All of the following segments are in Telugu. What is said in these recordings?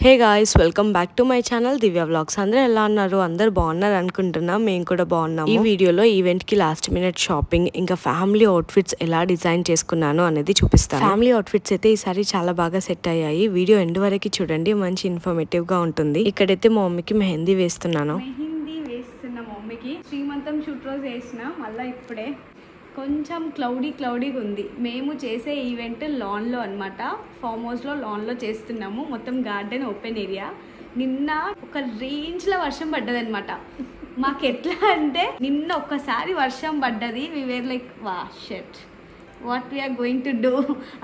Hey guys, welcome back to my channel Divya vlogs. అందరూ ఎలా ఉన్నారు? అందరు బాగున్నారు అనుకుంటున్నా. మేము కూడా బాగున్నాము. ఈ వీడియోలో ఈవెంట్ కి లాస్ట్ మినిట్ షాపింగ్ ఇంకా ఫ్యామిలీ అవుట్ఫిట్స్ ఎలా డిజైన్ చేసుకున్నాను అనేది చూపిస్తాను. ఫ్యామిలీ అవుట్ఫిట్స్ అయితే ఈసారి చాలా బాగా సెట్ అయ్యాయి. వీడియో ఎండ్ వరకు చూడండి, మంచి ఇన్ఫర్మేటివ్ గా ఉంటుంది. ఇక్కడైతే మా మమ్మీకి మెహందీ వేస్తున్నాను. మమ్మీకి శ్రీమంతం షూట్ రోజు వేసిన మళ్ళీ ఇప్పుడే కొంచెం క్లౌడీగా ఉంది. మేము చేసే ఈవెంట్ లాన్లో అనమాట, ఫామ్ హౌస్లో లాన్లో చేస్తున్నాము. మొత్తం గార్డెన్ ఓపెన్ ఏరియా. నిన్న ఒక రేంజ్లో వర్షం పడ్డది అనమాట. మాకు ఎట్లా అంటే నిన్న ఒక్కసారి వర్షం పడ్డది. వి వేర్ లైక్ వా షట్ what we are going to do,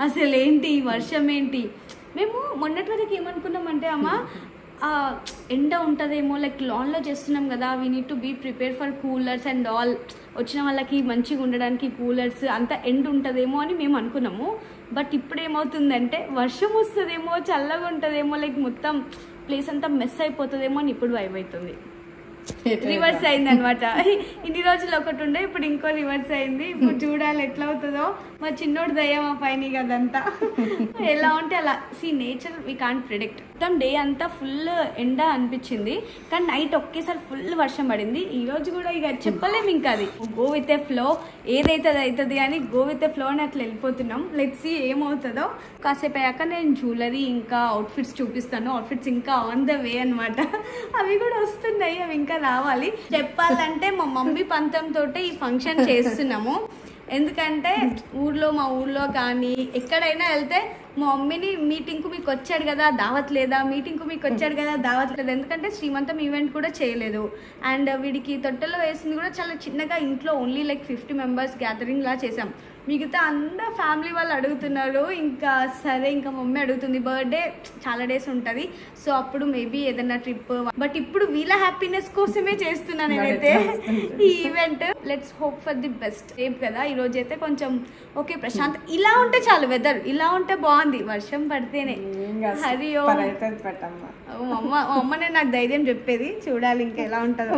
అసలు ఏంటి వర్షం ఏంటి. మేము మొన్నటి వరకు ఏమనుకున్నామంటే అమ్మ ఎండ ఉంటుందేమో, లైక్ లాన్లో చేస్తున్నాం కదా, we need to be prepare for coolers and all, వచ్చిన వాళ్ళకి మంచిగా ఉండడానికి కూలర్స్ అంతా ఎండ్ ఉంటుందేమో అని మేము అనుకున్నాము. బట్ ఇప్పుడు ఏమవుతుందంటే వర్షం వస్తుందేమో, చల్లగా ఉంటుందేమో, లైక్ మొత్తం ప్లేస్ అంతా మెస్ అయిపోతుందేమో అని ఇప్పుడు వైబ్ అవుతుంది. రివర్స్ అయింది అనమాట. ఇన్ని రోజులు ఒకటి ఉండే, ఇప్పుడు ఇంకో రివర్స్ అయింది. ఇప్పుడు చూడాలి ఎట్లా అవుతుందో. మా చిన్నోడు దయ్యం ఆ పైన కదంతా ఎలా ఉంటే అలా. See nature we can't predict. మొత్తం డే అంతా ఫుల్ ఎండ అనిపించింది, కానీ నైట్ ఒకేసారి ఫుల్ వర్షం పడింది. ఈ రోజు కూడా ఇక చెప్పలేము, ఇంకా అది గో విత్ ఏ ఫ్లో, ఏదైతే అది అవుతుంది అని గో విత్ ఏ ఫ్లో అని అట్లా వెళ్ళిపోతున్నాం. లెట్స్ సీ ఏమవుతుందో. కాసేపు అయ్యాక నేను జ్యువెలరీ ఇంకా అవుట్ఫిట్స్ చూపిస్తాను. అవుట్ఫిట్స్ ఇంకా ఆన్ ద వే అనమాట. అవి కూడా వస్తున్నాయి, అవి ఇంకా రావాలి. చెప్పాలంటే మా మమ్మీ పంతంతో ఈ ఫంక్షన్ చేస్తున్నాము. ఎందుకంటే మా ఊర్లో కానీ ఎక్కడైనా వెళ్తే మా మమ్మీని మీటింగ్కు మీకు వచ్చాడు కదా దావత్ లేదా, మీటింగ్కు మీకు వచ్చాడు కదా దావత్ లేదా. ఎందుకంటే శ్రీమంతం ఈవెంట్ కూడా చేయలేదు. అండ్ వీడికి తొట్టెలో వేసింది కూడా చాలా చిన్నగా, ఇంట్లో ఓన్లీ లైక్ 50 మెంబర్స్ గ్యాదరింగ్ లా చేసాం. మిగతా అందరూ ఫ్యామిలీ వాళ్ళు అడుగుతున్నారు. ఇంకా సరే, ఇంకా మమ్మీ అడుగుతుంది, బర్త్డే చాలా డేస్ ఉంటుంది, సో అప్పుడు మేబీ ఏదైనా ట్రిప్. బట్ ఇప్పుడు వీళ్ళ హ్యాపీనెస్ కోసమే చేస్తున్నాను నేనైతే ఈ event. Let's hope for the best. రేపు కదా, ఈ రోజు అయితే కొంచెం ఓకే ప్రశాంత్. ఇలా ఉంటే చాలు, వెదర్ ఇలా ఉంటే బాగుంది. వర్షం పడితేనే హరి ఓ మా అమ్మనే నాకు ధైర్యం చెప్పేది. చూడాలి ఇంకా ఎలా ఉంటుందో.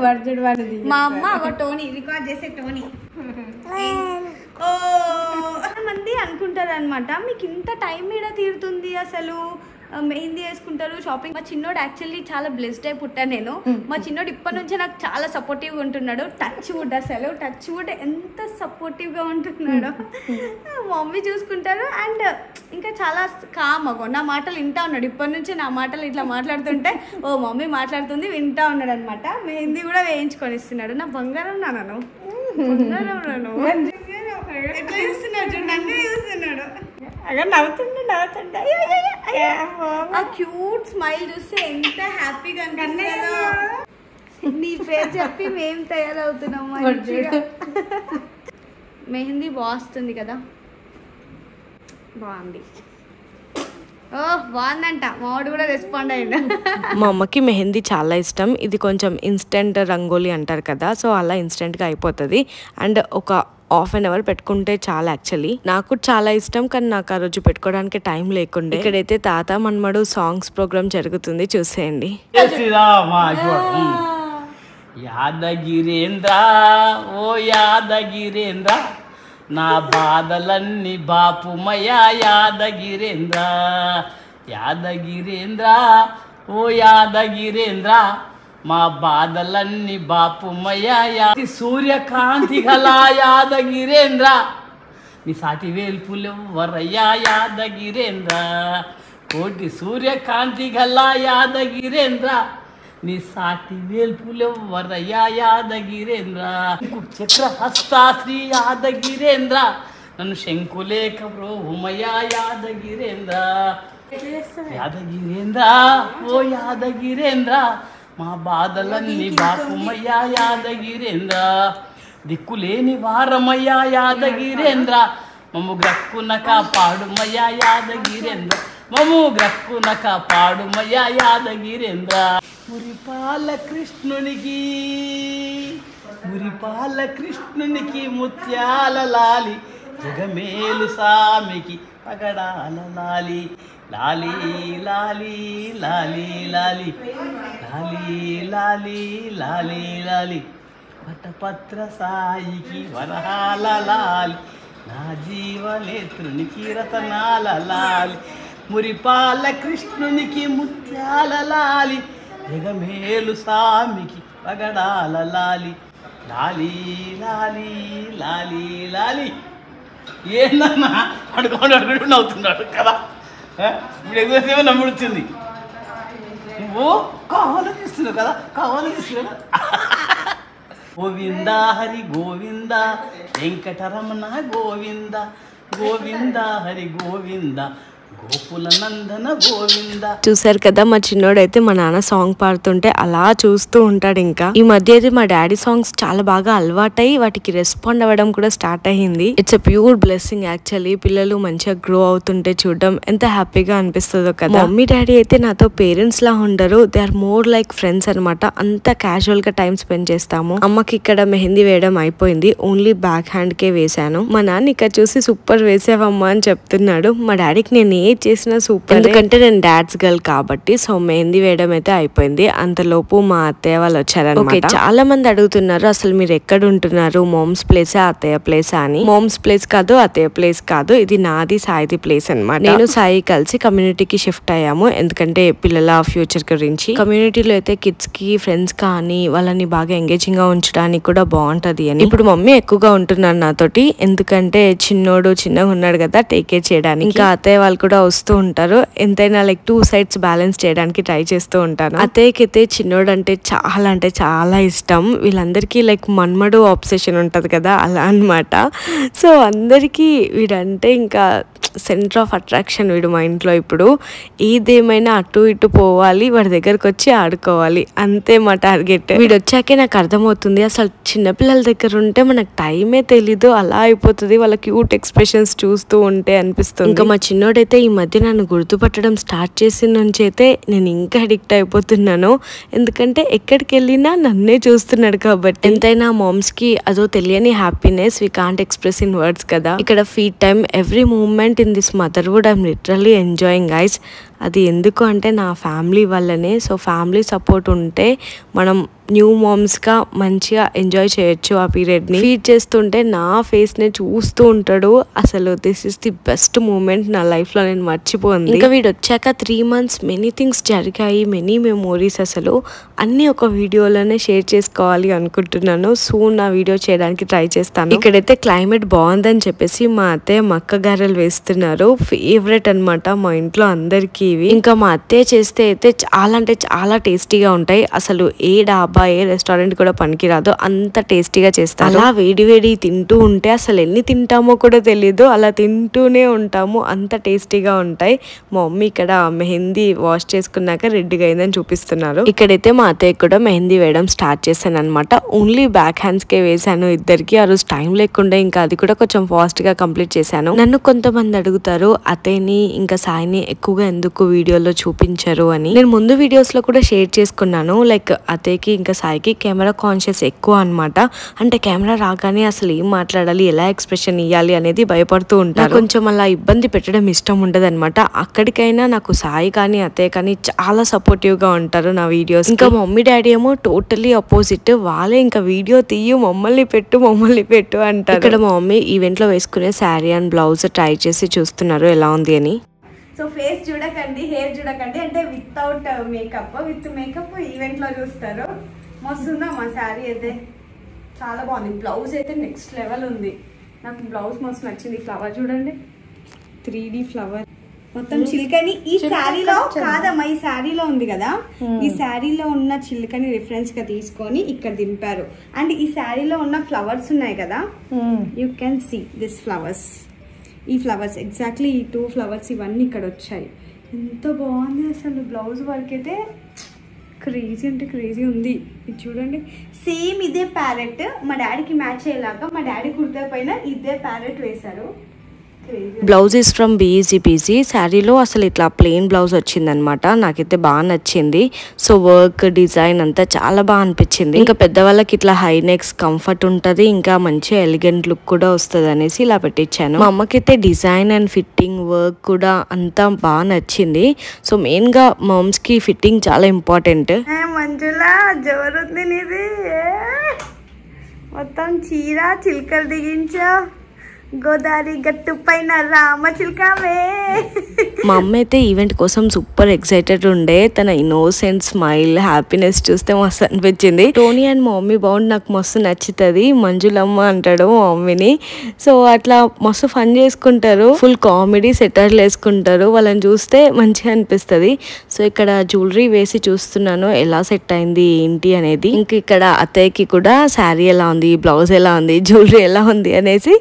మా అమ్మ ఒక టోనీ రికార్డ్ చేసే టోనీ. మంది అనుకుంటారు అనమాట, మీకు ఇంత టైం మీద తీరుతుంది అసలు, మెహందీ వేసుకుంటారు, షాపింగ్. మా చిన్నోడు యాక్చువల్లీ చాలా బ్లెస్డ్ అయి పుట్టాను నేను. మా చిన్నోడు ఇప్పటి నుంచే నాకు చాలా సపోర్టివ్గా ఉంటున్నాడు. టచ్ వుడ్, అసలు టచ్ వుడ్ ఎంత సపోర్టివ్గా ఉంటున్నాడో. మమ్మీ చూసుకుంటారు. అండ్ ఇంకా చాలా కామగా నా మాటలు వింటా ఉన్నాడు. ఇప్పటి నుంచే నా మాటలు ఇట్లా మాట్లాడుతుంటే ఓ మమ్మీ మాట్లాడుతుంది వింటా ఉన్నాడు అనమాట. మెహందీ కూడా వేయించుకొని ఇస్తున్నాడు. నా బంగారం నాను ఎట్లా చూస్తున్నాడు చూడండి, అన్నీ చూస్తున్నాడు. నవ్వుతుండే ఆ క్యూట్ స్మైల్ చూస్తే ఎంత హ్యాపీగా అనిపిస్తుందో. నీ పేరు చెప్పి మేము తయారవుతున్నాం. మెహందీ బాగుంది కదా, బాగుంది. ఓ బాగుందంట. మావాడు కూడా రెస్పాండ్ అయ్యిండు. మా అమ్మకి మెహందీ చాలా ఇష్టం. ఇది కొంచెం ఇన్స్టెంట్ రంగోలీ అంటారు కదా, సో అలా ఇన్స్టెంట్గా అయిపోతుంది. అండ్ ఒక హాఫ్ అన్ అవర్ పెట్టుకుంటే చాలా. యాక్చువల్లీ నాకు చాలా ఇష్టం, కానీ నాకు ఆ రోజు పెట్టుకోవడానికి టైం లేకుండే. ఇక్కడైతే తాత మన్మడు సాంగ్స్ ప్రోగ్రామ్ జరుగుతుంది, చూసేయండి. యాదగిరేంద్ర ఓ యాదగిరేంద్ర, నా బాధలన్నీ బాపుమయ్యా యాదగిరేంద్ర. యాదగిరేంద్ర ఓ యాదగిరేంద్ర, మా బాధలన్నీ బాపుమయ్యా. సూర్యకాంతి గల యాదగిరేంద్ర, నీ సాటి వేల్పులెవ్వరయ్యా యాదగిరేంద్ర. కోటి సూర్యకాంతి గల యాదగిరేంద్ర, నీ సాటి వేల్పులెవ్వరయ్యా యాదగిరేంద్ర. చక్రహస్తా శ్రీ యాదగిరేంద్ర, నన్ను శంకులేఖ బ్రోహుమయ్యా యాదగిరేంద్ర. యాదగిరేంద్ర ఓ యాదగిరేంద్ర, మా బాధలన్నీ బాపుమయ్యా యాదగిరేంద్ర. దిక్కులేని వారమయ్యా యాదగిరేంద్ర, మమ్ము గ్రక్కున కాపాడుమయ్యా యాదగిరేంద్ర. మమ్ము గ్రక్కున కాపాడుమయ్యా యాదగిరేంద్ర. మురిపాల కృష్ణునికి ముత్యాల లాలి, జగమేలు సామికి పగడాల లాలి. లాలి లాలి లాలి లాలి లాలి లాలి లాలి లాలి, వటపత్ర సాయికి వరహాల లాలి, నా జీవనేత్రునికి రతనాల లాలి. మురిపాల కృష్ణునికి ముత్యాల లాలి జగమేలు సామికి పగడాల లాలి లాలి లాలి లాలి లాలి. ఏందన్నా అడుగుడు నవ్వుతున్నాడు కదా, ఇప్పుడు ఎక్కువసేపు నమ్ముడుతుంది. నువ్వు కావాలనిస్తున్నావు కదా, కావాలనిస్తున్నావు. గోవింద హరి గోవింద వెంకటరమణ గోవింద గోవింద హరి గోవింద గోకుల నందన గోవింద. చూసారు కదా మా చిన్నోడైతే మా నాన్న సాంగ్ పాడుతుంటే అలా చూస్తూ ఉంటాడు. ఇంకా ఈ మధ్య అయితే మా డాడీ సాంగ్స్ చాలా బాగా అలవాటై వాటికి రెస్పాండ్ అవ్వడం కూడా స్టార్ట్ అయ్యింది. It's a pure blessing actually. పిల్లలు మంచిగా గ్రో అవుతుంటే చూడడం ఎంత హ్యాపీగా అనిపిస్తుందో కదా. మమ్మీ డాడీ అయితే నాతో పేరెంట్స్ లా ఉండరు, they are more like friends అనమాట. అంత క్యాజువల్ గా టైం స్పెండ్ చేస్తాము. అమ్మకి ఇక్కడ మెహందీ వేయడం అయిపోయింది, ఓన్లీ బ్యాక్ హ్యాండ్ కే వేసాను. మా నాన్న ఇక్కడ చూసి సూపర్ వేసావమ్మా అని చెప్తున్నాడు. మా డాడీకి నేను చేసిన సూపర్, ఎందుకంటే నేను డాడ్స్ గర్ల్ కాబట్టి. సో మెహందీ వేయడం అయితే అయిపోయింది. అంతలోపు మా అత్తయ్య వాళ్ళు వచ్చారన్నమాట. చాలా మంది అడుగుతున్నారు అసలు మీరు ఎక్కడ ఉంటున్నారు, మోమ్స్ ప్లేసా అత్తయ్య ప్లేసా అని. మోమ్స్ ప్లేస్ కాదు, అత్తయ్య ప్లేస్ కాదు, ఇది నాది సాయిది ప్లేస్ అనమాట. నేను సాయి కలిసి కమ్యూనిటీకి షిఫ్ట్ అయ్యాము, ఎందుకంటే పిల్లల ఫ్యూచర్ గురించి. కమ్యూనిటీలో అయితే కిడ్స్ కి ఫ్రెండ్స్ కానీ వాళ్ళని బాగా ఎంగేజింగ్ గా ఉంచడానికి కూడా బాగుంటది అని. ఇప్పుడు మమ్మీ ఎక్కువగా ఉంటున్నారు నాతోటి, ఎందుకంటే చిన్నోడు చిన్నగా ఉన్నాడు కదా, టేక్ కేర్ చేయడానికి. ఇంకా అత్తయ్య వాళ్ళు కూడా వస్తూ ఉంటారు. ఎంతైనా లైక్ 2 sides బ్యాలెన్స్ చేయడానికి ట్రై చేస్తూ ఉంటాను. అత్తయ్యకైతే చిన్నోడు అంటే చాలా ఇష్టం. వీళ్ళందరికీ లైక్ మన్మడు ఆబ్సెషన్ ఉంటది కదా, అలా అనమాట. సో అందరికీ వీడంటే ఇంకా సెంటర్ ఆఫ్ అట్రాక్షన్ వీడు మా ఇంట్లో. ఇప్పుడు ఏదేమైనా అటు ఇటు పోవాలి, వాడి దగ్గరకు వచ్చి ఆడుకోవాలి, అంతే మా టార్గెట్. వీడు వచ్చాకే నాకు అర్థమవుతుంది అసలు చిన్నపిల్లల దగ్గర ఉంటే మనకు టైమే తెలీదు, అలా అయిపోతుంది వాళ్ళ క్యూట్ ఎక్స్ప్రెషన్స్ చూస్తూ ఉంటే అనిపిస్తుంది. ఇంకా మా చిన్నోడైతే ఈ మధ్య నన్ను గుర్తుపట్టడం స్టార్ట్ చేసిన నుంచి అయితే నేను ఇంకా అడిక్ట్ అయిపోతున్నాను, ఎందుకంటే ఎక్కడికి వెళ్ళినా నన్నే చూస్తున్నాడు కాబట్టి. ఎంతైనా మామ్స్ కి అదో తెలియని happiness we can't express in words కదా. ఇక్కడ feed time every moment in this motherhood I'm literally enjoying guys. అది ఎందుకు అంటే నా ఫ్యామిలీ వల్లనే. సో ఫ్యామిలీ సపోర్ట్ ఉంటే మనం న్యూ మామ్స్గా మంచిగా ఎంజాయ్ చేయొచ్చు ఆ పీరియడ్ని. ఫీడ్ చేస్తుంటే నా ఫేస్ని చూస్తూ ఉంటాడు. అసలు this is the best moment నా లైఫ్లో, నేను మర్చిపోయింది. ఇంకా వీడు వచ్చాక 3 months మెనీ థింగ్స్ జరిగాయి, మెనీ మెమోరీస్. అసలు అన్నీ ఒక వీడియోలోనే షేర్ చేసుకోవాలి అనుకుంటున్నాను. సూన్ నా వీడియో చేయడానికి ట్రై చేస్తాను. ఇక్కడైతే క్లైమేట్ బాగుందని చెప్పేసి మా అత్తయ్య మక్క గారెలు వేస్తున్నారు. ఫేవరెట్ అనమాట మా ఇంట్లో అందరికీ ఇవి. ఇంకా మా అత్తయ్య చేస్తే అయితే చాలా అంటే చాలా టేస్టీగా ఉంటాయి. అసలు ఏ డాబా ఏ రెస్టారెంట్ కూడా పనికిరాదు, అంత టేస్టీగా చేస్తారు. అలా వేడి వేడి తింటూ ఉంటే అసలు ఎన్ని తింటామో కూడా తెలీదు, అలా తింటూనే ఉంటాము, అంత టేస్టీగా ఉంటాయి. మా మమ్మీ ఇక్కడ మెహందీ వాష్ చేసుకున్నాక రెడ్డిగా అయిందని చూపిస్తున్నారు. ఇక్కడైతే మా అత్తయ్య కూడా మెహందీ వేయడం స్టార్ట్ చేశాను అనమాట. ఓన్లీ బ్యాక్ హ్యాండ్స్ కే వేసాను ఇద్దరికి. ఆ రోజు టైం లేకుండా ఇంకా అది కూడా కొంచెం ఫాస్ట్ గా కంప్లీట్ చేశాను. నన్ను కొంతమంది అడుగుతారు అత్తయ్యని ఇంకా సాయిని ఎక్కువగా ఎందుకు వీడియోలో చూపించరు అని. నేను ముందు వీడియోస్ లో కూడా షేర్ చేసుకున్నాను, లైక్ అత్తయ్యకి ఇంకా సాయికి కెమెరా కాన్షియస్ ఎక్కువ అనమాట. అంటే కెమెరా రాగానే అసలు ఏం మాట్లాడాలి, ఎలా ఎక్స్ప్రెషన్ ఇవ్వాలి అనేది భయపడుతూ ఉంటారు. కొంచెం అలా ఇబ్బంది పెట్టడం ఇష్టం ఉండదు అనమాట. అక్కడికైనా నాకు సాయి కానీ అత్తయ్య కానీ చాలా సపోర్టివ్ గా ఉంటారు నా వీడియోస్. ఇంకా మమ్మీ డాడీ ఏమో టోటలీ అపోజిట్, వాళ్ళే ఇంకా వీడియో తీయు మమ్మల్ని పెట్టు అంటారు. ఇక్కడ మా మమ్మీ ఈవెంట్ లో వేసుకునే శారీ అండ్ బ్లౌజ్ ట్రై చేసి చూస్తున్నారు ఎలా ఉంది అని. సో ఫేస్ చూడకండి, హెయిర్ చూడకండి, అంటే without makeup. With makeup event లో చూస్తారు. మస్తుందా మా శారీ అయితే, చాలా బాగుంది. బ్లౌజ్ అయితే నెక్స్ట్ లెవెల్ ఉంది. నాకు బ్లౌజ్ మస్తు నచ్చింది. ఫ్లవర్ చూడండి, 3D ఫ్లవర్ మొత్తం చిల్కని. ఈ శారీలో కాదమ్మా, ఈ శారీలో ఉంది కదా, ఈ శారీలో ఉన్న చిల్కని రిఫరెన్స్ గా తీసుకొని ఇక్కడ దింపారు. అండ్ ఈ శారీలో ఉన్న ఫ్లవర్స్ ఉన్నాయి కదా, you can see this flowers. ఈ ఫ్లవర్స్ ఎగ్జాక్ట్లీ ఈ 2 ఫ్లవర్స్ ఇవన్నీ ఇక్కడ వచ్చాయి. ఎంత బాగుంది అసలు. బ్లౌజ్ వర్క్ అయితే క్రేజీ అంటే క్రేజీ ఉంది. ఇది చూడండి, సేమ్ ఇదే ప్యారెట్ మా డాడీకి మ్యాచ్ అయ్యేలాగా మా డాడీ కుర్తా పైన ఇదే ప్యారెట్ వేశారు. Blouse is from BG. శారీలో అసలు ఇట్లా ప్లెయిన్ బ్లౌజ్ వచ్చిందనమాట. నాకైతే బాగా నచ్చింది. సో వర్క్ డిజైన్ అంతా చాలా బాగా అనిపించింది. ఇంకా పెద్దవాళ్ళకి ఇట్లా హై నెక్స్ కంఫర్ట్ ఉంటుంది, ఇంకా మంచి ఎలిగెంట్ లుక్ కూడా వస్తుంది అనేసి ఇలా పెట్టించాను. మా అమ్మకైతే డిజైన్ అండ్ ఫిట్టింగ్ వర్క్ కూడా అంతా బాగా నచ్చింది. సో మెయిన్ గా మామ్స్ కి ఫిట్టింగ్ చాలా ఇంపార్టెంట్. మంజులా జోరుంది నీది, మొత్తం చీర చిల్కలు దిగించా. గోదావరి గట్టు పైన రామచిలకవే. మా అమ్మ అయితే ఈవెంట్ కోసం సూపర్ ఎక్సైటెడ్ ఉండే. తన ఇన్నోసెంట్ స్మైల్, హ్యాపీనెస్ చూస్తే మస్తు అనిపించింది. టోనీ అండ్ మా మమ్మీ బాగుంది, నాకు మస్తు నచ్చుతుంది. మంజులమ్మ అంటాడు మా మమ్మీని. సో అట్లా మస్తు ఫన్ చేసుకుంటారు, ఫుల్ కామెడీ సెటర్లు వేసుకుంటారు. వాళ్ళని చూస్తే మంచిగా అనిపిస్తుంది. సో ఇక్కడ జ్యువెలరీ వేసి చూస్తున్నాను ఎలా సెట్ అయింది ఏంటి అనేది. ఇంక ఇక్కడ అత్తయ్యకి కూడా శారీ ఎలా ఉంది, బ్లౌజ్ ఎలా ఉంది, జ్యువెలరీ ఎలా ఉంది అనేసి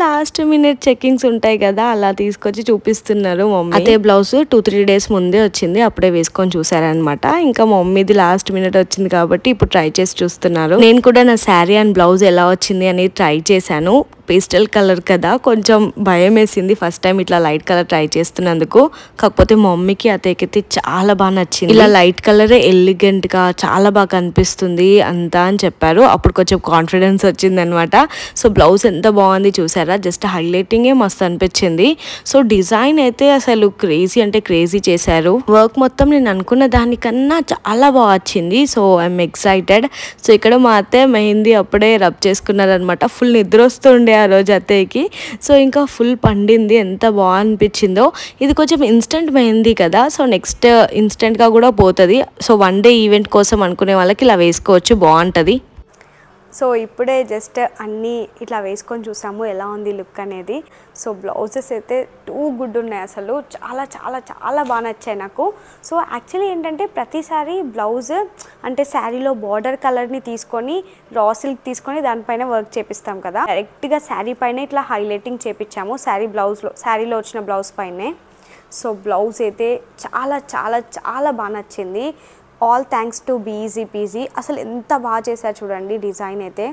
లాస్ట్ మినిట్ చెక్కింగ్స్ ఉంటాయి కదా, అలా తీసుకొచ్చి చూపిస్తున్నారు మమ్మీ. అదే బ్లౌజ్ 2-3 డేస్ ముందే వచ్చింది, అప్పుడే వేసుకొని చూసారనమాట. ఇంకా మా మమ్మీది లాస్ట్ మినిట్ వచ్చింది కాబట్టి ఇప్పుడు ట్రై చేసి చూస్తున్నారు. నేను కూడా నా శారీ అండ్ బ్లౌజ్ ఎలా వచ్చింది అనేది ట్రై చేశాను. పేస్టల్ కలర్ కదా, కొంచెం భయం వేసింది ఫస్ట్ టైం ఇట్లా లైట్ కలర్ ట్రై చేస్తున్నందుకు. కాకపోతే మా మమ్మీకి అతకైతే చాలా బాగా నచ్చింది. ఇలా లైట్ కలరే ఎలిగెంట్ గా చాలా బాగా అనిపిస్తుంది అంతా అని చెప్పారు. అప్పుడు కొంచెం కాన్ఫిడెన్స్ వచ్చింది అనమాట. సో బ్లౌజ్ ఎంత బాగుంది చూసారా, జస్ట్ హైలైటింగే మస్తు అనిపించింది. సో డిజైన్ అయితే అసలు క్రేజీ అంటే క్రేజీ చేశారు. వర్క్ మొత్తం నేను అనుకున్న దానికన్నా చాలా బాగా వచ్చింది. So I'm excited. సో ఇక్కడ మా అత్తయ్య మెహందీ అప్పుడే రబ్ చేసుకున్నారనమాట. ఫుల్ నిద్ర వస్తుండే ఆ రోజు అత్తయ్యకి. సో ఇంకా ఫుల్ పండింది, ఎంత బాగా అనిపించిందో. ఇది కొంచెం ఇన్స్టెంట్ మెహందీ కదా, సో నెక్స్ట్ ఇన్స్టెంట్గా కూడా పోతుంది. సో 1 డే ఈవెంట్ కోసం అనుకునే వాళ్ళకి ఇలా వేసుకోవచ్చు, బాగుంటుంది. సో ఇప్పుడే జస్ట్ అన్నీ ఇట్లా వేసుకొని చూసాము ఎలా ఉంది లుక్ అనేది. సో బ్లౌజెస్ అయితే టూ గుడ్ ఉన్నాయి, అసలు చాలా చాలా చాలా బాగా నచ్చాయి నాకు. సో యాక్చువల్లీ ఏంటంటే ప్రతిసారి బ్లౌజ్ అంటే శారీలో బార్డర్ కలర్ని తీసుకొని రా సిల్క్ తీసుకొని దానిపైన వర్క్ చేపిస్తాం కదా, డైరెక్ట్గా శారీ పైన ఇట్లా హైలైటింగ్ చేపించాము శారీలో వచ్చిన బ్లౌజ్ పైనే. సో బ్లౌజ్ అయితే చాలా చాలా చాలా బాగా నచ్చింది. All thanks to BG PG. అసలు ఎంత బాగా చేశారు చూడండి డిజైన్ అయితే.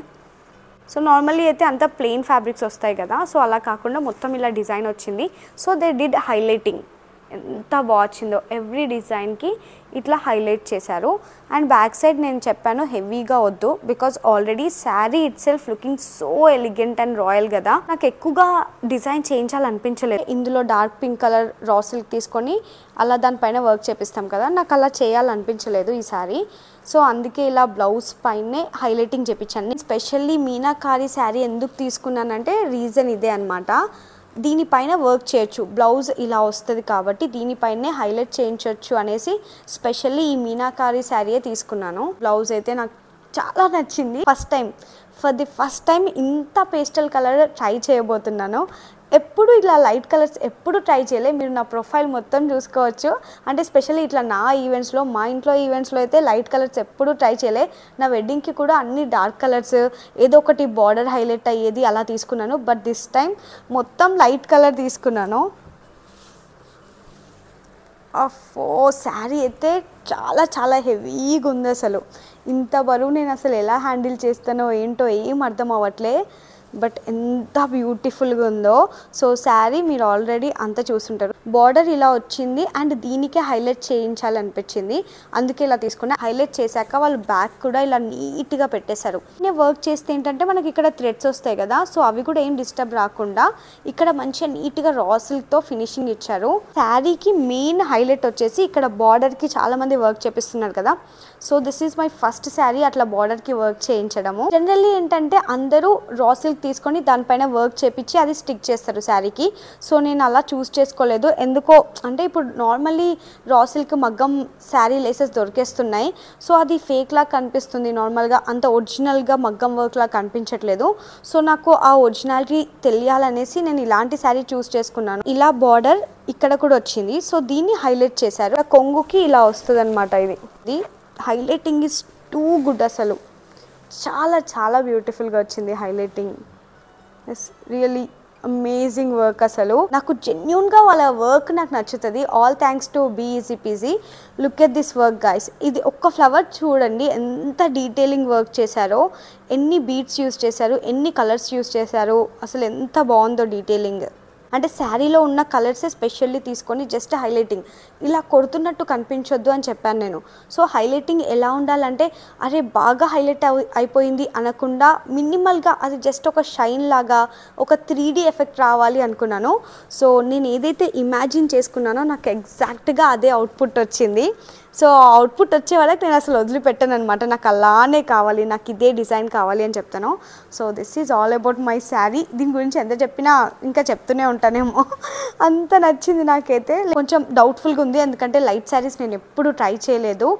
సో నార్మల్లీ అయితే అంతా ప్లెయిన్ ఫ్యాబ్రిక్స్ వస్తాయి కదా, సో అలా కాకుండా మొత్తం ఇలా డిజైన్ వచ్చింది. సో దే డిడ్ హైలైటింగ్, ఎంత బాగా వచ్చిందో. ఎవ్రీ డిజైన్కి ఇట్లా హైలైట్ చేశారు. అండ్ బ్యాక్ సైడ్ నేను చెప్పాను హెవీగా వద్దు, because already sari it self looking so elegant and royal కదా, నాకు ఎక్కువగా డిజైన్ చేయించాలనిపించలేదు. ఇందులో dark pink colour raw silk తీసుకొని అలా దానిపైన వర్క్ చేపిస్తాం కదా, నాకు అలా చేయాలనిపించలేదు ఈ శారీ. సో అందుకే ఇలా బ్లౌజ్ పైనే హైలైటింగ్ చేయించాను. స్పెషల్లీ మీనాకారి శారీ ఎందుకు తీసుకున్నానంటే రీజన్ ఇదే అనమాట. దీనిపైన వర్క్ చేయొచ్చు, బ్లౌజ్ ఇలా వస్తుంది కాబట్టి దీనిపైనే హైలైట్ చేయించవచ్చు అనేసి స్పెషల్లీ ఈ మీనాకారి శారీయే తీసుకున్నాను. బ్లౌజ్ అయితే నాకు చాలా నచ్చింది. ఫర్ ది ఫస్ట్ టైం ఇంత పేస్టల్ కలర్ ట్రై చేయబోతున్నాను. ఎప్పుడు ఇట్లా లైట్ కలర్స్ ఎప్పుడు ట్రై చేయలే. మీరు నా ప్రొఫైల్ మొత్తం చూసుకోవచ్చు. అంటే స్పెషల్లీ ఇట్లా నా ఈవెంట్స్లో, మా ఇంట్లో ఈవెంట్స్లో అయితే లైట్ కలర్స్ ఎప్పుడు ట్రై చేయలే. నా వెడ్డింగ్కి కూడా అన్ని డార్క్ కలర్స్, ఏదో ఒకటి బార్డర్ హైలైట్ అయ్యేది అలా తీసుకున్నాను. బట్ దిస్ టైం మొత్తం లైట్ కలర్ తీసుకున్నాను. శారీ అయితే చాలా చాలా హెవీగా ఉంది. అసలు ఇంత బరువు నేను అసలు ఎలా హ్యాండిల్ చేస్తానో ఏంటో ఏం అర్థం అవ్వట్లే. బట్ ఎంత బ్యూటిఫుల్గా ఉందో. సో శారీ మీరు ఆల్రెడీ అంతా చూస్తుంటారు. బార్డర్ ఇలా వచ్చింది అండ్ దీనికే హైలైట్ చేయించాలనిపించింది, అందుకే ఇలా తీసుకున్నా. హైలైట్ చేశాక వాళ్ళు బ్యాక్ కూడా ఇలా నీట్గా పెట్టేశారు. నేను వర్క్ చేస్తే ఏంటంటే మనకి ఇక్కడ థ్రెడ్స్ వస్తాయి కదా, సో అవి కూడా ఏం డిస్టర్బ్ రాకుండా ఇక్కడ మంచిగా నీట్గా రా సిల్క్తో ఫినిషింగ్ ఇచ్చారు. శారీకి మెయిన్ హైలైట్ వచ్చేసి ఇక్కడ బార్డర్కి చాలా మంది వర్క్ చేపిస్తున్నారు కదా, so this is my first sari అట్లా బార్డర్కి వర్క్ చేయించడము. జనరల్లీ ఏంటంటే అందరూ రా సిల్క్ తీసుకొని దానిపైన వర్క్ చేపించి అది స్టిక్ చేస్తారు శారీకి. సో నేను అలా చూస్ చేసుకోలేదు. ఎందుకో అంటే ఇప్పుడు నార్మల్లీ రా సిల్క్ మగ్గం శారీ లేసెస్ దొరికేస్తున్నాయి, సో అది ఫేక్ లా కనిపిస్తుంది. నార్మల్గా అంత ఒరిజినల్గా మగ్గం వర్క్ లా కనిపించట్లేదు. సో నాకు ఆ ఒరిజినాలిటీ తెలియాలనేసి నేను ఇలాంటి శారీ చూస్ చేసుకున్నాను. ఇలా బార్డర్ ఇక్కడ కూడా వచ్చింది, సో దీన్ని హైలైట్ చేశారు. కొంగుకి ఇలా వస్తుంది అనమాట. ఇది హైలైటింగ్ ఇస్ టూ గుడ్. అసలు చాలా చాలా బ్యూటిఫుల్గా వచ్చింది highlighting. It's really amazing work. అసలు నాకు జెన్యూన్గా వాళ్ళ వర్క్ నాకు నచ్చుతుంది. ఆల్ థ్యాంక్స్ టు బీఈజీ పీజీ. Look at this work guys. ఇది ఒక్క ఫ్లవర్ చూడండి ఎంత డీటెయిలింగ్ వర్క్ చేశారో, ఎన్ని బీడ్స్ యూస్ చేశారు, ఎన్ని కలర్స్ యూస్ చేశారు, అసలు ఎంత బాగుందో డీటెయిలింగ్. అంటే శారీలో ఉన్న కలర్సే స్పెషల్లీ తీసుకొని జస్ట్ హైలైటింగ్ ఇలా కొడుతున్నట్టు కనిపించొద్దు అని చెప్పాను నేను. సో హైలైటింగ్ ఎలా ఉండాలంటే అరే బాగా హైలైట్ అయిపోయింది అనకుండా మినిమల్గా అది జస్ట్ ఒక షైన్ లాగా ఒక 3D ఎఫెక్ట్ రావాలి అనుకున్నాను. సో నేను ఏదైతే ఇమాజిన్ చేసుకున్నానో నాకు ఎగ్జాక్ట్గా అదే అవుట్పుట్ వచ్చింది. సో అవుట్పుట్ వచ్చే వాళ్ళకి నేను అసలు వదిలిపెట్టాను అనమాట. నాకు అలానే కావాలి, నాకు ఇదే డిజైన్ కావాలి అని చెప్తాను. So this is all about my sari. దీని గురించి ఎంత చెప్పినా ఇంకా చెప్తూనే ఉంటానేమో, అంత నచ్చింది నాకైతే. కొంచెం డౌట్ఫుల్గా ఉంది ఎందుకంటే లైట్ శారీస్ నేను ఎప్పుడు ట్రై చేయలేదు.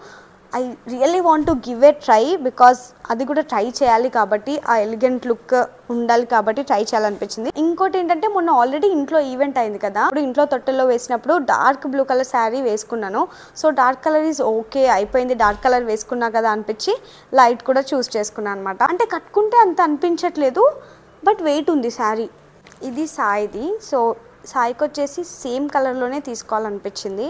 I really want to give a try because అది కూడా ట్రై చేయాలి కాబట్టి, ఆ ఎలిగెంట్ లుక్ ఉండాలి కాబట్టి ట్రై చేయాలనిపించింది. ఇంకోటి ఏంటంటే మొన్న ఆల్రెడీ ఇంట్లో ఈవెంట్ అయింది కదా, ఇప్పుడు ఇంట్లో తొట్టెల్లో వేసినప్పుడు డార్క్ బ్లూ కలర్ శారీ వేసుకున్నాను. So dark colour is okay అయిపోయింది, డార్క్ కలర్ వేసుకున్నా కదా అనిపించి లైట్ కూడా చూస్ చేసుకున్నాను అనమాట. అంటే కట్టుకుంటే అంత అనిపించట్లేదు, బట్ వెయిట్ ఉంది శారీ. ఇది సాయిది. సో సాయికి వచ్చేసి సేమ్ కలర్లోనే తీసుకోవాలనిపించింది.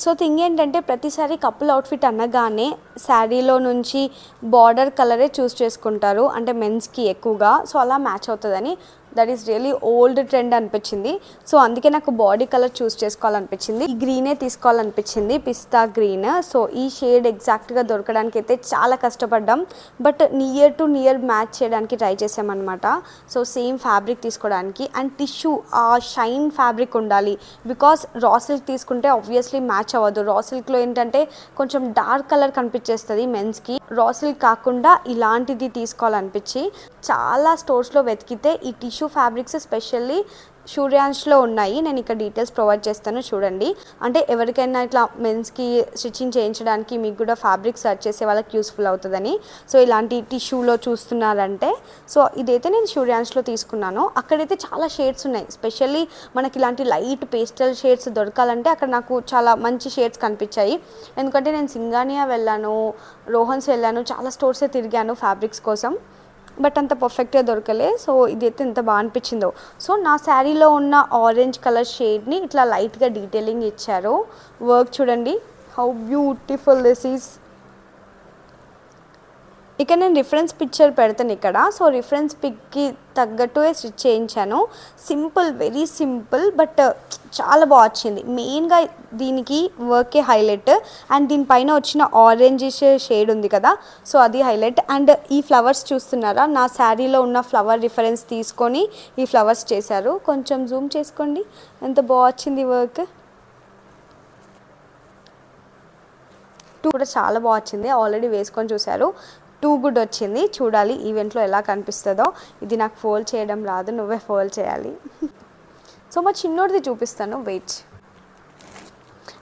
సో థింగ్ ఏంటంటే ప్రతిసారి కపుల్ అవుట్ఫిట్ అనగానే శారీలో నుంచి బార్డర్ కలరే చూస్ చేసుకుంటారు, అంటే మెన్స్కి ఎక్కువగా. సో అలా మ్యాచ్ అవుతుందని, that is really old trend అనిపించింది. సో అందుకే నాకు బాడీ కలర్ చూస్ చేసుకోవాలనిపించింది. ఈ గ్రీనే తీసుకోవాలనిపించింది, పిస్తా గ్రీన్. సో ఈ షేడ్ ఎగ్జాక్ట్గా దొరకడానికి అయితే చాలా కష్టపడ్డాం, but near to near match చేయడానికి ట్రై చేసామన్నమాట. సో సేమ్ ఫ్యాబ్రిక్ తీసుకోవడానికి, అండ్ టిష్యూ ఆ షైన్ ఫ్యాబ్రిక్ ఉండాలి. బికాస్ రా సిల్క్ తీసుకుంటే ఆబ్వియస్లీ మ్యాచ్ అవ్వదు. రా సిల్క్లో ఏంటంటే కొంచెం డార్క్ కలర్ కనిపించేస్తుంది మెన్స్కి. రా సిల్క్ కాకుండా ఇలాంటిది తీసుకోవాలనిపించి చాలా స్టోర్స్లో వెతికితే ఈ టిష్యూ ఫ్యాబ్రిక్స్ స్పెషల్లీ షూరియాన్స్లో ఉన్నాయి. నేను ఇక్కడ డీటెయిల్స్ ప్రొవైడ్ చేస్తాను చూడండి. అంటే ఎవరికైనా ఇట్లా మెన్స్కి స్టిచ్చింగ్ చేయించడానికి మీకు కూడా ఫ్యాబ్రిక్ సర్చ్ చేసే వాళ్ళకి యూస్ఫుల్ అవుతుందని. సో ఇలాంటి టిష్యూలో చూస్తున్నారంటే, సో ఇదైతే నేను షూరియాన్స్లో తీసుకున్నాను. అక్కడైతే చాలా షేడ్స్ ఉన్నాయి. స్పెషల్లీ మనకి ఇలాంటి లైట్ పేస్టల్ షేడ్స్ దొరకాలంటే అక్కడ నాకు చాలా మంచి షేడ్స్ కనిపించాయి. ఎందుకంటే నేను సింగానియా వెళ్ళాను, రోహన్స్ వెళ్ళాను, చాలా స్టోర్సే తిరిగాను ఫ్యాబ్రిక్స్ కోసం, బట్ అంత పర్ఫెక్ట్గా దొరకలే. సో ఇదైతే ఎంత బాగా అనిపించిందో. సో నా శారీలో ఉన్న ఆరెంజ్ కలర్ షేడ్ని ఇట్లా లైట్గా డీటెయిలింగ్ ఇచ్చారు. వర్క్ చూడండి హౌ బ్యూటిఫుల్ దిస్ ఈజ్. ఇక నేను రిఫరెన్స్ పిక్చర్ పెడతాను ఇక్కడ. సో రిఫరెన్స్ పిక్కి తగ్గట్టు స్టిచ్ చేయించాను. సింపుల్, వెరీ సింపుల్, బట్ చాలా బాగా వచ్చింది. మెయిన్గా దీనికి వర్కే హైలైట్, అండ్ దీనిపైన వచ్చిన ఆరెంజిష్ షేడ్ ఉంది కదా, సో అది హైలైట్. అండ్ ఈ ఫ్లవర్స్ చూస్తున్నారా, నా శారీలో ఉన్న ఫ్లవర్ రిఫరెన్స్ తీసుకొని ఈ ఫ్లవర్స్ చేశారు. కొంచెం జూమ్ చేసుకోండి ఎంత బాగా వచ్చింది వర్క్. కూడా చాలా బాగా వచ్చింది, ఆల్రెడీ వేసుకొని చూశారు. టూ గుడ్ వచ్చింది. చూడాలి ఈవెంట్లో ఎలా కనిపిస్తుందో. ఇది నాకు ఫోల్డ్ చేయడం రాదు, నువ్వే ఫోల్డ్ చేయాలి. సో మా చిన్నోడిది చూపిస్తాను, wait.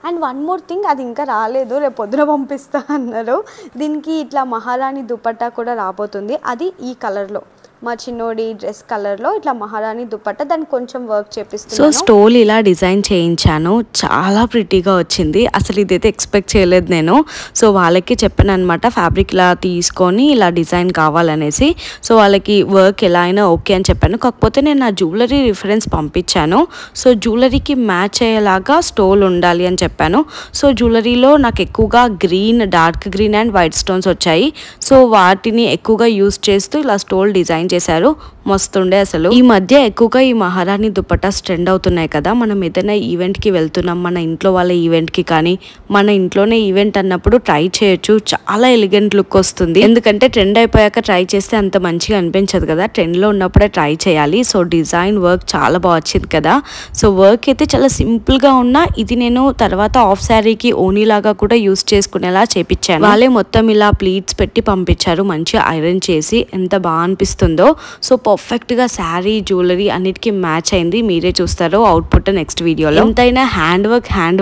And one more thing, అది ఇంకా రాలేదు, రేపు పొద్దున పంపిస్తా అన్నారు. దీనికి ఇట్లా మహారాణి దుపట్టా కూడా రాబోతుంది. అది ఈ కలర్లో, మా చిన్నోడి డ్రెస్ కలర్లో ఇట్లా మహారాణి దుపట్టా, దానికి కొంచెం వర్క్ చేపిస్తాను. సో స్టోల్ ఇలా డిజైన్ చేయించాను, చాలా ప్రిటీగా వచ్చింది. అసలు ఇదైతే ఎక్స్పెక్ట్ చేయలేదు నేను. సో వాళ్ళకి చెప్పాను అనమాట, ఫ్యాబ్రిక్ ఇలా తీసుకొని ఇలా డిజైన్ కావాలనేసి. సో వాళ్ళకి వర్క్ ఎలా అయినా ఓకే అని చెప్పాను. కాకపోతే నేను నా జ్యువెలరీ రిఫరెన్స్ పంపించాను. సో జ్యువెలరీకి మ్యాచ్ అయ్యేలాగా స్టోల్ ఉండాలి అని చెప్పాను. సో జ్యువెలరీలో నాకు ఎక్కువగా green, dark green and white stones వచ్చాయి. సో వాటిని ఎక్కువగా యూస్ చేస్తూ ఇలా స్టోల్ డిజైన్ చేశారు. మస్తుండే అసలు. ఈ మధ్య ఎక్కువగా ఈ మహారాణి దుపట్టాస్ ట్రెండ్ అవుతున్నాయి కదా. మనం ఏదైనా ఈవెంట్కి వెళ్తున్నాం, మన ఇంట్లో వాళ్ళ ఈవెంట్కి కానీ మన ఇంట్లోనే ఈవెంట్ అన్నప్పుడు ట్రై చేయొచ్చు. చాలా ఎలిగెంట్ లుక్ వస్తుంది. ఎందుకంటే ట్రెండ్ అయిపోయాక ట్రై చేస్తే అంత మంచిగా అనిపించదు కదా, ట్రెండ్లో ఉన్నప్పుడే ట్రై చేయాలి. సో డిజైన్ వర్క్ చాలా బాగా వచ్చింది కదా. సో వర్క్ అయితే చాలా సింపుల్గా ఉన్నా, ఇది నేను తర్వాత ఆఫ్ శారీకి ఓనీ లాగా కూడా యూస్ చేసుకునేలా చేపించాను. వాళ్ళే మొత్తం ఇలా ప్లీట్స్ పెట్టి పంపించారు, మంచిగా ఐరన్ చేసి. ఎంత బాగా అనిపిస్తుందో. సో పర్ఫెక్ట్గా శారీ, జ్యువెలరీ అన్నిటికీ మ్యాచ్ అయింది. మీరే చూస్తారు అవుట్పుట్ నెక్స్ట్ వీడియోలో. ఎంతైనా హ్యాండ్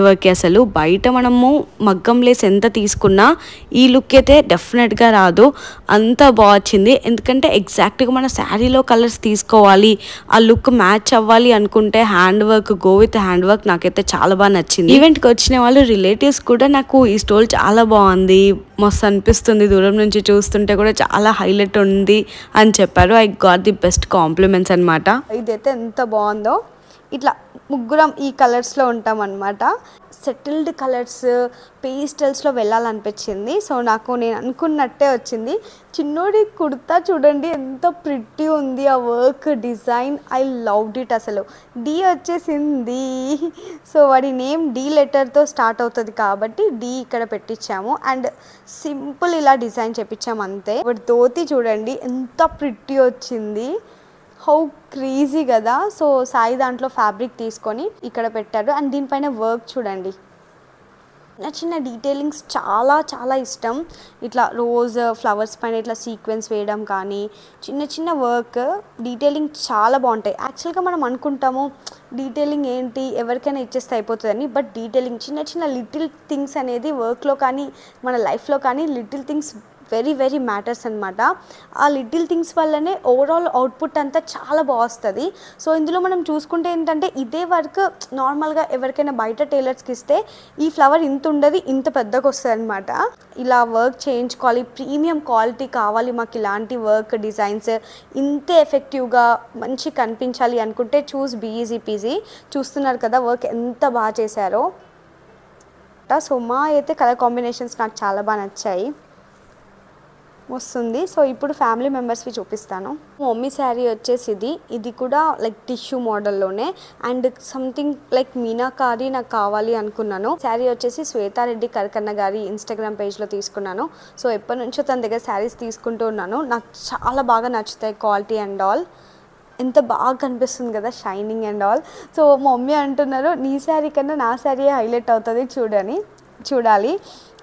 వర్క్ అసలు. బయట మనము మగ్గం లేస్ ఎంత తీసుకున్నా ఈ లుక్ అయితే డెఫినెట్గా రాదు, అంత బాగా వచ్చింది. ఎందుకంటే ఎగ్జాక్ట్గా మన శారీలో కలర్స్ తీసుకోవాలి, ఆ లుక్ మ్యాచ్ అవ్వాలి అనుకుంటే hand work, go with hand work నాకైతే చాలా బాగా నచ్చింది. ఈవెంట్కి వచ్చిన వాళ్ళు రిలేటివ్స్ కూడా నాకు ఈ స్టోల్ చాలా బాగుంది, మస్తు అనిపిస్తుంది, దూరం నుంచి చూస్తుంటే కూడా చాలా హైలైట్ ఉంది అని చెప్పారు. I got the best compliments అనమాట. ఇదైతే ఎంత బాగుందో. ఇట్లా ముగ్గురం ఈ కలర్స్లో ఉంటాం అనమాట. సెటిల్డ్ కలర్స్, పేస్టల్స్లో వెళ్ళాలనిపించింది. సో నాకు నేను అనుకున్నట్టే వచ్చింది. చిన్నోడి కుర్తా చూడండి ఎంత ప్రిట్టి ఉంది, ఆ work design I loved it అసలు. డి వచ్చేసింది. సో వాడి నేమ్ డి లెటర్తో స్టార్ట్ అవుతుంది కాబట్టి డి ఇక్కడ పెట్టించాము. అండ్ సింపుల్ ఇలా డిజైన్ చేపించాము అంతే. వాడి ధోతి చూడండి ఎంత ప్రిట్టి వచ్చింది, హౌ క్రేజీ కదా. సో సాయి దాంట్లో ఫ్యాబ్రిక్ తీసుకొని ఇక్కడ పెట్టారు. అండ్ దీనిపైన వర్క్ చూడండి చిన్న చిన్న డీటెయిలింగ్స్ చాలా చాలా ఇష్టం. ఇట్లా రోజ్ ఫ్లవర్స్ పైన ఇట్లా సీక్వెన్స్ వేయడం కానీ చిన్న చిన్న వర్క్ డీటెయిలింగ్ చాలా బాగుంటాయి. యాక్చువల్గా మనం అనుకుంటాము డీటెయిలింగ్ ఏంటి ఎవరికైనా ఇచ్చేస్తే అయిపోతుందని, బట్ డీటెయిలింగ్ చిన్న చిన్న లిటిల్ థింగ్స్ అనేది వర్క్లో కానీ మన లైఫ్లో కానీ little things very very matters అనమాట. ఆ లిటిల్ థింగ్స్ వల్లనే ఓవరాల్ అవుట్పుట్ అంతా చాలా బాగుస్తుంది. సో ఇందులో మనం చూసుకుంటే ఏంటంటే ఇదే వర్క్ నార్మల్గా ఎవరికైనా బయట టైలర్స్కి ఇస్తే ఈ ఫ్లవర్ ఇంత ఉండదు, ఇంత పెద్దగా వస్తుంది అనమాట. ఇలా వర్క్ చేయించుకోవాలి, ప్రీమియం క్వాలిటీ కావాలి మాకు, ఇలాంటి వర్క్ డిజైన్స్ ఇంతే ఎఫెక్టివ్గా మంచి కనిపించాలి అనుకుంటే చూస్ బీఈజీ పీజీ. చూస్తున్నారు కదా వర్క్ ఎంత బాగా చేశారో. సో మా అయితే కలర్ కాంబినేషన్స్ నాకు చాలా బాగా నచ్చాయి, వస్తుంది. సో ఇప్పుడు ఫ్యామిలీ మెంబర్స్వి చూపిస్తాను. మమ్మీ శారీ వచ్చేసి ఇది కూడా లైక్ టిష్యూ మోడల్లోనే అండ్ సంథింగ్ లైక్ మీనాకారి నాకు కావాలి అనుకున్నాను. శారీ వచ్చేసి శ్వేతారెడ్డి కరకన్న గారి ఇన్స్టాగ్రామ్ పేజ్లో తీసుకున్నాను. సో ఎప్పటి నుంచో తన దగ్గర శారీస్ తీసుకుంటూ ఉన్నాను. నాకు చాలా బాగా నచ్చుతాయి క్వాలిటీ అండ్ ఆల్. ఎంత బాగా కనిపిస్తుంది కదా shining and all. So mummy అంటున్నారు నీ శారీ కన్నా నా శారీ హైలైట్ అవుతుంది చూడాలి,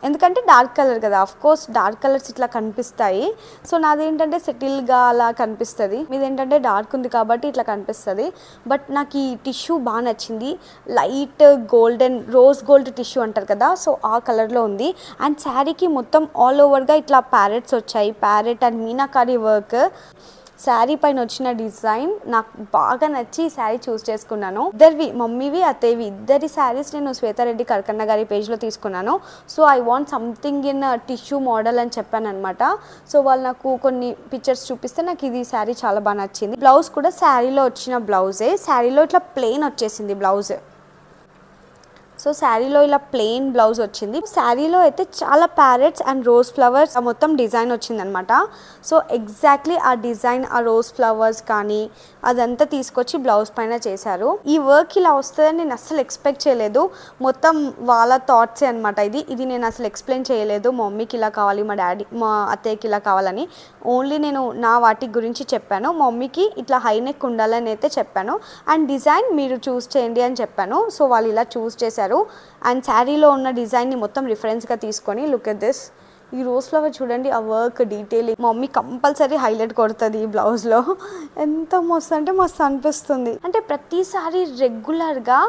ఎందుకంటే డార్క్ కలర్ కదా, ఆఫ్ కోర్స్ డార్క్ కలర్స్ ఇట్లా కనిపిస్తాయి. సో నాదేంటంటే సెటిల్గా అలా కనిపిస్తుంది, మీదేంటంటే డార్క్ ఉంది కాబట్టి ఇట్లా కనిపిస్తుంది. బట్ నాకు ఈ టిష్యూ బాగా నచ్చింది, light golden rose gold tissue అంటారు కదా, సో ఆ కలర్లో ఉంది. అండ్ శారీకి మొత్తం ఆల్ ఓవర్గా ఇట్లా ప్యారెట్స్ వచ్చాయి, parrot and meenakari work. Sari పైన వచ్చిన డిజైన్ నాకు బాగా నచ్చి ఈ శారీ చూస్ చేసుకున్నాను. ఇద్దరివి మమ్మీవి అత్తయ్యవి ఇద్దరి శారీస్ నేను శ్వేతారెడ్డి కరకన్న గారి పేజ్లో తీసుకున్నాను. So I want something in tissue model అని చెప్పాను అనమాట. సో వాళ్ళు నాకు కొన్ని పిక్చర్స్ చూపిస్తే నాకు ఇది శారీ చాలా బాగా నచ్చింది. బ్లౌజ్ కూడా శారీలో వచ్చిన బ్లౌజే, శారీలో ఇట్లా ప్లెయిన్ వచ్చేసింది బ్లౌజ్. సో శారీలో ఇలా ప్లెయిన్ బ్లౌజ్ వచ్చింది. శారీలో అయితే చాలా ప్యారెట్స్ అండ్ రోజ్ ఫ్లవర్స్ మొత్తం డిజైన్ వచ్చిందనమాట. సో ఎగ్జాక్ట్లీ ఆ డిజైన్ ఆ రోజ్ ఫ్లవర్స్ కానీ అదంతా తీసుకొచ్చి బ్లౌజ్ పైన చేశారు. ఈ వర్క్ ఇలా వస్తుందని నేను అస్సలు ఎక్స్పెక్ట్ చేయలేదు, మొత్తం వాళ్ళ థాట్సే అనమాట. ఇది నేను అసలు ఎక్స్ప్లెయిన్ చేయలేదు మా మమ్మీకి ఇలా కావాలి, మా అత్తయ్యకి ఇలా కావాలని. ఓన్లీ నేను నా వాటి గురించి చెప్పాను. మా మమ్మీకి ఇట్లా హై నెక్ ఉండాలని అయితే చెప్పాను అండ్ డిజైన్ మీరు చూస్ చేయండి అని చెప్పాను. సో వాళ్ళు ఇలా చూస్ చేశారు. అండ్ శారీలో ఉన్న డిజైన్ని మొత్తం రిఫరెన్స్గా తీసుకొని లుక్ ఎట్ దిస్, ఈ రోజ్ ఫ్లవర్ చూడండి, ఆ వర్క్ డీటెయిలింగ్ మా మమ్మీ కంపల్సరీ హైలైట్ కొడుతుంది ఈ బ్లౌజ్లో. ఎంత మస్తు అంటే మస్తు అనిపిస్తుంది. అంటే ప్రతిసారి రెగ్యులర్గా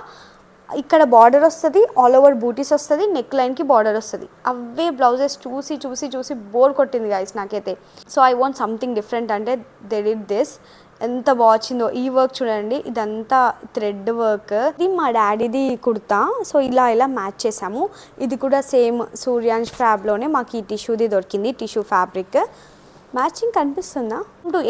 ఇక్కడ బార్డర్ వస్తుంది, ఆల్ ఓవర్ బూటీస్ వస్తుంది, నెక్ లైన్కి బార్డర్ వస్తుంది, అవే బ్లౌజెస్ చూసి చూసి చూసి బోర్ కొట్టింది గైస్ నాకైతే. So I want something different అంటే దే డిడ్ దిస్. ఎంత బాగుందో ఈ వర్క్ చూడండి, ఇదంతా థ్రెడ్ వర్క్. ఇది మా డాడీది కుర్తా. సో ఇలా మ్యాచ్ చేసాము. ఇది కూడా సేమ్ సూర్యాంష్ ఫ్యాబ్లోనే మాకు ఈ టిష్యూది దొరికింది, టిష్యూ ఫ్యాబ్రిక్. మ్యాచింగ్ కనిపిస్తుందా?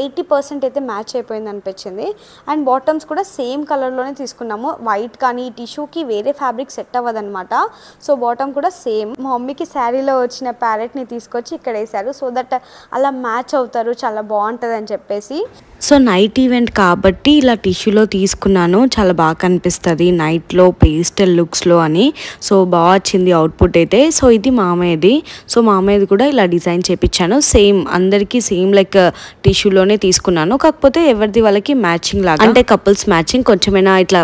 80% అయితే మ్యాచ్ అయిపోయింది అనిపించింది. అండ్ బాటమ్స్ కూడా సేమ్ కలర్లోనే తీసుకున్నాము. వైట్ కానీ ఈ టిష్యూకి వేరే ఫ్యాబ్రిక్ సెట్ అవ్వదన్నమాట. సో బాటమ్ కూడా సేమ్. మా మమ్మీకి శారీలో వచ్చిన ప్యారెట్ని తీసుకొచ్చి ఇక్కడ వేశారు, సో దట్ అలా మ్యాచ్ అవుతారు, చాలా బాగుంటుంది అని చెప్పేసి. సో నైట్ ఈవెంట్ కాబట్టి ఇలా టిష్యూలో తీసుకున్నాను, చాలా బాగా కనిపిస్తుంది నైట్లో పేస్టల్ లుక్స్లో అని. సో బాగా వచ్చింది అవుట్పుట్ అయితే. సో ఇది మామయ్యది. సో మామయ్యది కూడా ఇలా డిజైన్ చేయించాను, సేమ్ అందరికీ సేమ్ లైక్ టిష్యూలోనే తీసుకున్నాను. కాకపోతే ఎవరిది వాళ్ళకి మ్యాచింగ్ లాగా, అంటే కపుల్స్ మ్యాచింగ్ కొంచెమైనా ఇట్లా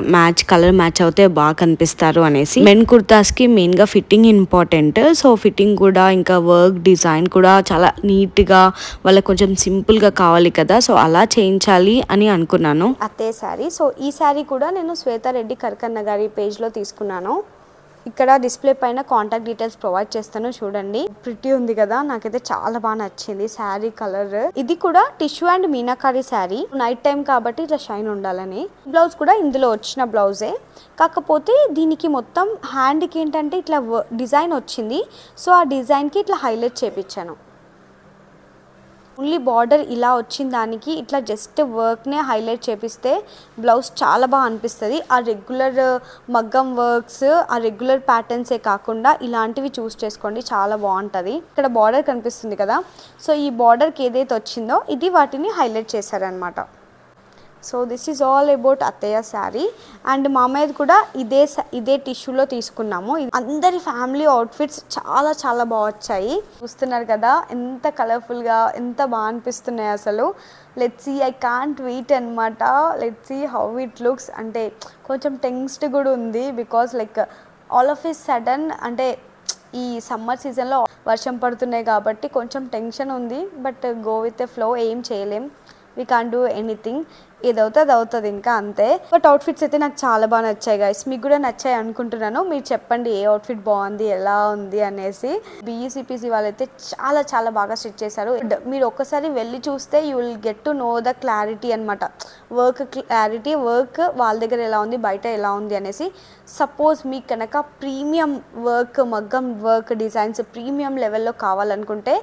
కలర్ మ్యాచ్ అవుతే బాగా కనిపిస్తారు అనేసి. మెన్ కుర్తాస్కి మెయిన్గా ఫిట్టింగ్ ఇంపార్టెంట్. సో ఫిట్టింగ్ కూడా ఇంకా వర్క్ డిజైన్ కూడా చాలా నీట్గా వాళ్ళకి కొంచెం సింపుల్గా కావాలి కదా, సో అలా చేయించాలి అని అనుకున్నాను. అదే శారీ. సో ఈ శారీ కూడా నేను శ్వేతారెడ్డి కరకన్న గారి పేజ్లో తీసుకున్నాను. ఇక్కడ డిస్ప్లే పైన కాంటాక్ట్ డీటెయిల్స్ ప్రొవైడ్ చేస్తాను, చూడండి. ప్రిటీ ఉంది కదా, నాకైతే చాలా బాగా నచ్చింది శారీ కలర్. ఇది కూడా tissue and meenakari sari, night time కాబట్టి ఇట్లా షైన్ ఉండాలని. బ్లౌజ్ కూడా ఇందులో వచ్చిన బ్లౌజే, కాకపోతే దీనికి మొత్తం హ్యాండ్కి ఏంటంటే ఇట్లా డిజైన్ వచ్చింది. సో ఆ డిజైన్కి ఇట్లా హైలైట్ చేయించాను. ఓన్లీ బార్డర్ ఇలా వచ్చిన దానికి ఇట్లా జస్ట్ వర్క్నే హైలైట్ చేపిస్తే బ్లౌజ్ చాలా బాగా అనిపిస్తుంది. ఆ రెగ్యులర్ మగ్గం వర్క్స్, ఆ రెగ్యులర్ ప్యాటర్న్సే కాకుండా ఇలాంటివి చూస్ చేసుకోండి, చాలా బాగుంటుంది. ఇక్కడ బార్డర్ కనిపిస్తుంది కదా, సో ఈ బార్డర్కి ఏదైతే వచ్చిందో ఇది వాటిని హైలైట్ చేశారనమాట. So this is all about అత్తయ్య శారీ. అండ్ మామయ్యది కూడా ఇదే టిష్యూలో తీసుకున్నాము. అందరి ఫ్యామిలీ అవుట్ఫిట్స్ చాలా చాలా బాగా వచ్చాయి. చూస్తున్నారు కదా ఎంత కలర్ఫుల్గా, ఎంత బాగా అనిపిస్తున్నాయి అసలు. Let's see, I can't wait అనమాట. Let's see how it looks. అంటే కొంచెం టెన్స్డ్ కూడా ఉంది, because like all of it sudden అంటే ఈ సమ్మర్ సీజన్లో వర్షం పడుతున్నాయి కాబట్టి కొంచెం టెన్షన్ ఉంది. But go with a flow, ఏం చేయలేం, వీ కాంట్ డూ ఎనీథింగ్. ఏదవుతుంది అది అవుతుంది, ఇంకా అంతే. బట్ అవుట్ఫిట్స్ అయితే నాకు చాలా బాగా నచ్చాయి గైస్. మీకు కూడా నచ్చాయి అనుకుంటున్నాను. మీరు చెప్పండి ఏ అవుట్ఫిట్ బాగుంది, ఎలా ఉంది అనేసి. BECPC వాళ్ళైతే చాలా చాలా బాగా స్టిచ్ చేశారు. మీరు ఒక్కసారి వెళ్ళి చూస్తే you will get to know the clarity అనమాట. వర్క్ క్లారిటీ, వర్క్ వాళ్ళ దగ్గర ఎలా ఉంది, బయట ఎలా ఉంది అనేసి. సపోజ్ మీకు కనుక ప్రీమియం వర్క్, మగ్గం వర్క్ డిజైన్స్ ప్రీమియం లెవెల్లో కావాలనుకుంటే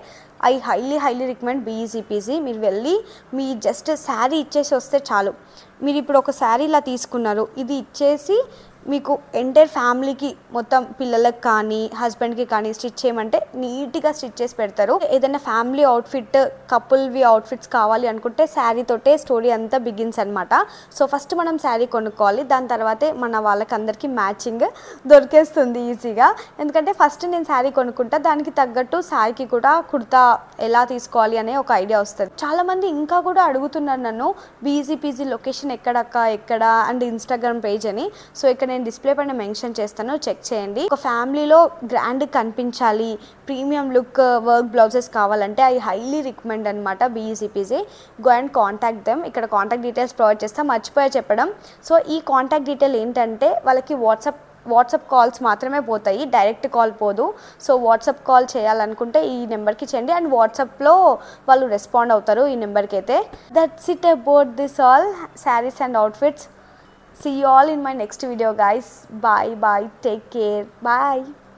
ఐ హైలీ రికమెండ్ BECPC. మీరు వెళ్ళి మీ జస్ట్ శారీ ఇచ్చేసి వస్తే చాలు. మీరు ఇప్పుడు ఒక శారీ ఇలా తీసుకున్నారు, ఇది ఇచ్చేసి మీకు ఎంటైర్ ఫ్యామిలీకి మొత్తం పిల్లలకు కానీ హస్బెండ్కి కానీ స్టిచ్ చేయమంటే నీట్గా స్టిచ్ చేసి పెడతారు. ఏదైనా ఫ్యామిలీ అవుట్ఫిట్, కపుల్వి అవుట్ఫిట్స్ కావాలి అనుకుంటే శారీతోటే స్టోరీ అంతా బిగిన్స్ అనమాట. సో ఫస్ట్ మనం శారీ కొనుక్కోవాలి, దాని తర్వాతే మన వాళ్ళకందరికీ మ్యాచింగ్ దొరికేస్తుంది ఈజీగా. ఎందుకంటే ఫస్ట్ నేను శారీ కొనుక్కుంటా, దానికి తగ్గట్టు శారీకి కూడా కుర్తా ఎలా తీసుకోవాలి అనే ఒక ఐడియా వస్తుంది. చాలామంది ఇంకా కూడా అడుగుతున్నారు నన్ను BECPC లొకేషన్ ఎక్కడ అండ్ ఇన్స్టాగ్రామ్ పేజ్ అని. సో ఇక్కడ నేను డిస్ప్లే పైన మెన్షన్ చేస్తాను, చెక్ చేయండి. ఒక ఫ్యామిలీలో గ్రాండ్ కనిపించాలి, ప్రీమియం లుక్ వర్క్ బ్లౌజెస్ కావాలంటే ఐ హైలీ రికమెండ్ అనమాట BECPC. Go and contact them. ఇక్కడ కాంటాక్ట్ డీటెయిల్స్ ప్రొవైడ్ చేస్తా, మర్చిపోయా చెప్పడం. సో ఈ కాంటాక్ట్ డీటెయిల్ ఏంటంటే వాళ్ళకి వాట్సాప్ కాల్స్ మాత్రమే పోతాయి, డైరెక్ట్ కాల్ పోదు. సో వాట్సాప్ కాల్ చేయాలనుకుంటే ఈ నెంబర్కి చేయండి అండ్ వాట్సాప్లో వాళ్ళు రెస్పాండ్ అవుతారు ఈ నెంబర్కి అయితే. That's it about this all saris and outfits. See you all in my next video guys. Bye. Take care. Bye.